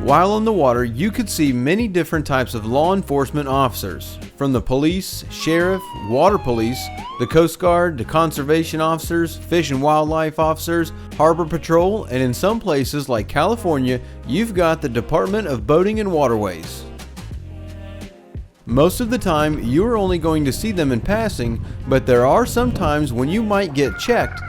While on the water, you could see many different types of law enforcement officers, from the police, sheriff, water police, the Coast Guard, to conservation officers, fish and wildlife officers, harbor patrol, and in some places like California, you've got the Department of Boating and Waterways. Most of the time, you are only going to see them in passing, but there are some times when you might get checked.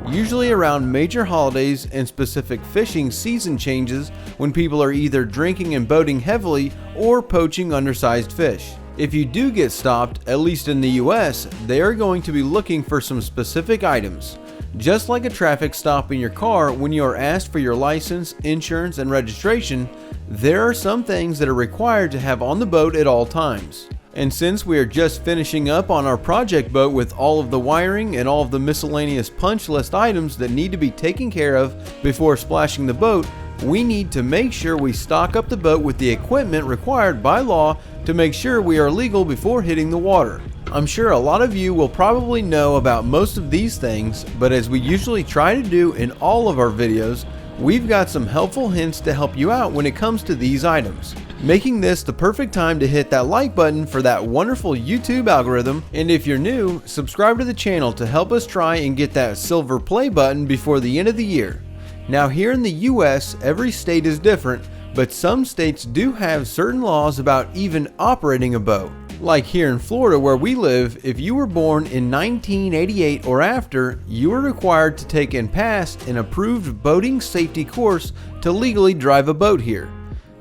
Usually around major holidays and specific fishing season changes when people are either drinking and boating heavily or poaching undersized fish. If you do get stopped, at least in the US, they are going to be looking for some specific items. Just like a traffic stop in your car when you are asked for your license, insurance, and registration, there are some things that are required to have on the boat at all times. And since we are just finishing up on our project boat with all of the wiring and all of the miscellaneous punch list items that need to be taken care of before splashing the boat, we need to make sure we stock up the boat with the equipment required by law to make sure we are legal before hitting the water. I'm sure a lot of you will probably know about most of these things, but as we usually try to do in all of our videos, we've got some helpful hints to help you out when it comes to these items, making this the perfect time to hit that like button for that wonderful YouTube algorithm. And if you're new, subscribe to the channel to help us try and get that silver play button before the end of the year. Now here in the US, every state is different, but some states do have certain laws about even operating a boat. Like here in Florida where we live, if you were born in 1988 or after, you are required to take and pass an approved boating safety course to legally drive a boat here.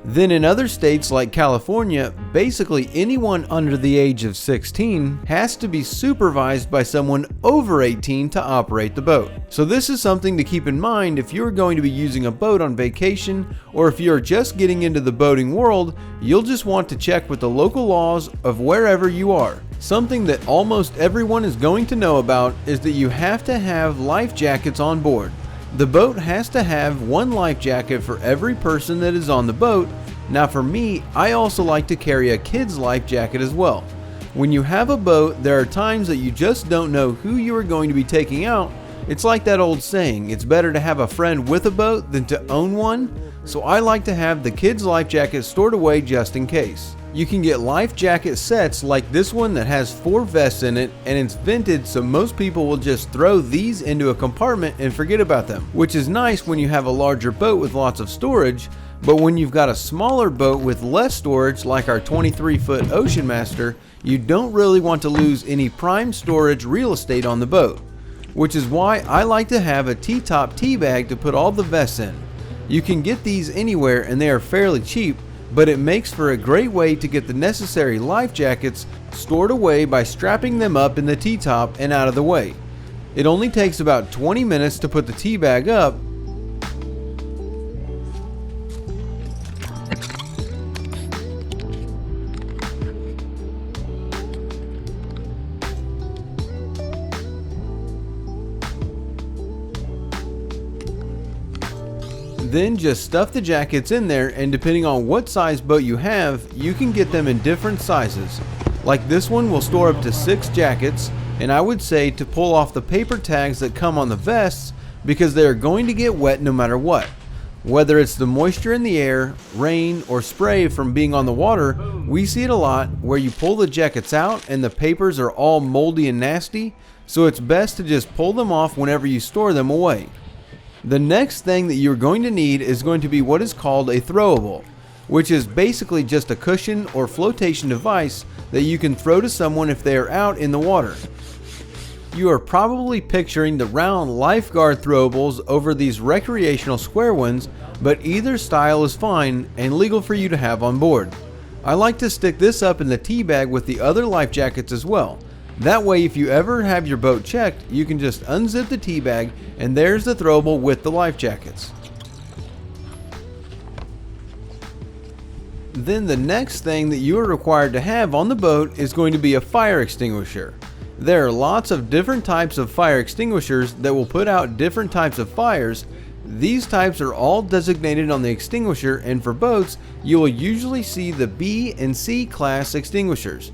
Then in other states like California, basically anyone under the age of 16 has to be supervised by someone over 18 to operate the boat. So this is something to keep in mind if you're going to be using a boat on vacation, or if you're just getting into the boating world, you'll just want to check with the local laws of wherever you are. Something that almost everyone is going to know about is that you have to have life jackets on board. The boat has to have one life jacket for every person that is on the boat. Now for me, I also like to carry a kid's life jacket as well. When you have a boat, there are times that you just don't know who you are going to be taking out. It's like that old saying, it's better to have a friend with a boat than to own one. So I like to have the kids' life jacket stored away just in case. You can get life jacket sets like this one that has 4 vests in it, and it's vintage, so most people will just throw these into a compartment and forget about them, which is nice when you have a larger boat with lots of storage. But when you've got a smaller boat with less storage like our 23-foot Ocean Master, you don't really want to lose any prime storage real estate on the boat, which is why I like to have a T-top tea bag to put all the vests in. You can get these anywhere and they are fairly cheap, but it makes for a great way to get the necessary life jackets stored away by strapping them up in the T-top and out of the way. It only takes about 20 minutes to put the tea bag up. Then just stuff the jackets in there, and depending on what size boat you have, you can get them in different sizes. Like this one will store up to 6 jackets, and I would say to pull off the paper tags that come on the vests because they are going to get wet no matter what. Whether it's the moisture in the air, rain, or spray from being on the water, we see it a lot where you pull the jackets out and the papers are all moldy and nasty, so it's best to just pull them off whenever you store them away. The next thing that you're going to need is going to be what is called a throwable, which is basically just a cushion or flotation device that you can throw to someone if they are out in the water. You are probably picturing the round lifeguard throwables over these recreational square ones, but either style is fine and legal for you to have on board. I like to stick this up in the tea bag with the other life jackets as well. That way if you ever have your boat checked, you can just unzip the tea bag and there's the throwable with the life jackets. Then the next thing that you are required to have on the boat is going to be a fire extinguisher. There are lots of different types of fire extinguishers that will put out different types of fires. These types are all designated on the extinguisher, and for boats, you will usually see the B and C class extinguishers.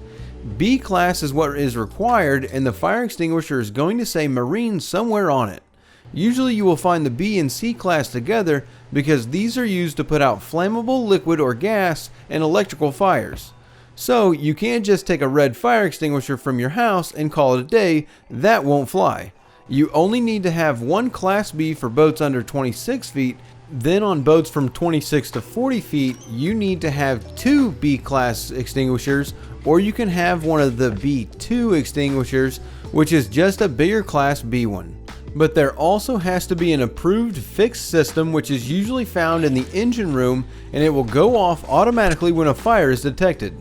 B class is what is required, and the fire extinguisher is going to say marine somewhere on it. Usually you will find the B and C class together because these are used to put out flammable liquid or gas and electrical fires. So you can't just take a red fire extinguisher from your house and call it a day. That won't fly. You only need to have one class B for boats under 26 feet. Then on boats from 26 to 40 feet, you need to have two B class extinguishers, or you can have one of the B2 extinguishers, which is just a bigger class B one. But there also has to be an approved fixed system, which is usually found in the engine room, and it will go off automatically when a fire is detected.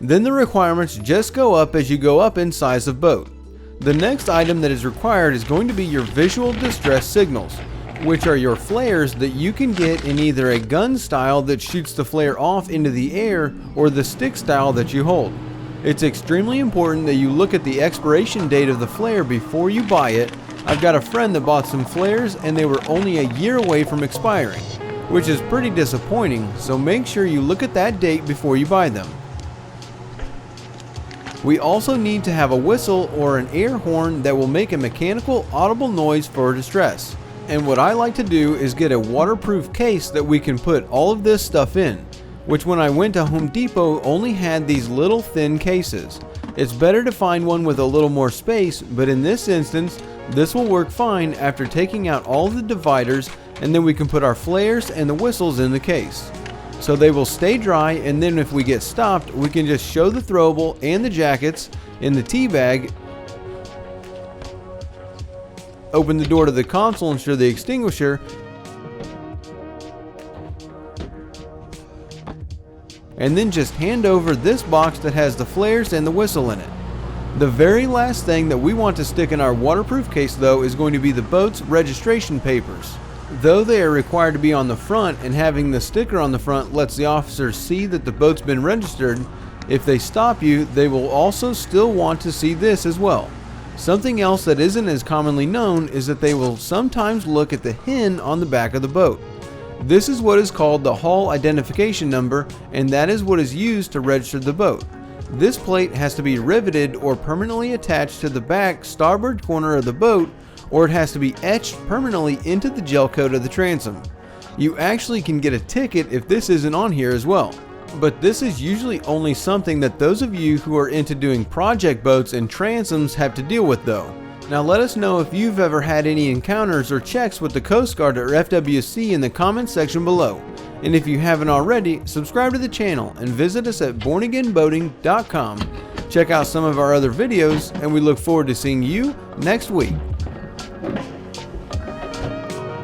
Then the requirements just go up as you go up in size of boat. The next item that is required is going to be your visual distress signals, which are your flares that you can get in either a gun style that shoots the flare off into the air or the stick style that you hold. It's extremely important that you look at the expiration date of the flare before you buy it. I've got a friend that bought some flares and they were only a year away from expiring, which is pretty disappointing, so make sure you look at that date before you buy them. We also need to have a whistle or an air horn that will make a mechanical audible noise for distress. And what I like to do is get a waterproof case that we can put all of this stuff in, which when I went to Home Depot only had these little thin cases. It's better to find one with a little more space, but in this instance, this will work fine after taking out all the dividers, and then we can put our flares and the whistles in the case. So they will stay dry, and then if we get stopped, we can just show the throwable and the jackets in the tea bag, open the door to the console and show the extinguisher, and then just hand over this box that has the flares and the whistle in it. The very last thing that we want to stick in our waterproof case though is going to be the boat's registration papers. Though they are required to be on the front, and having the sticker on the front lets the officers see that the boat's been registered, if they stop you, they will also still want to see this as well. Something else that isn't as commonly known is that they will sometimes look at the HIN on the back of the boat. This is what is called the hull identification number, and that is what is used to register the boat. This plate has to be riveted or permanently attached to the back starboard corner of the boat, or it has to be etched permanently into the gel coat of the transom. You actually can get a ticket if this isn't on here as well. But this is usually only something that those of you who are into doing project boats and transoms have to deal with though. Now let us know if you've ever had any encounters or checks with the Coast Guard or FWC in the comments section below. And if you haven't already, subscribe to the channel and visit us at bornagainboating.com. Check out some of our other videos, and we look forward to seeing you next week.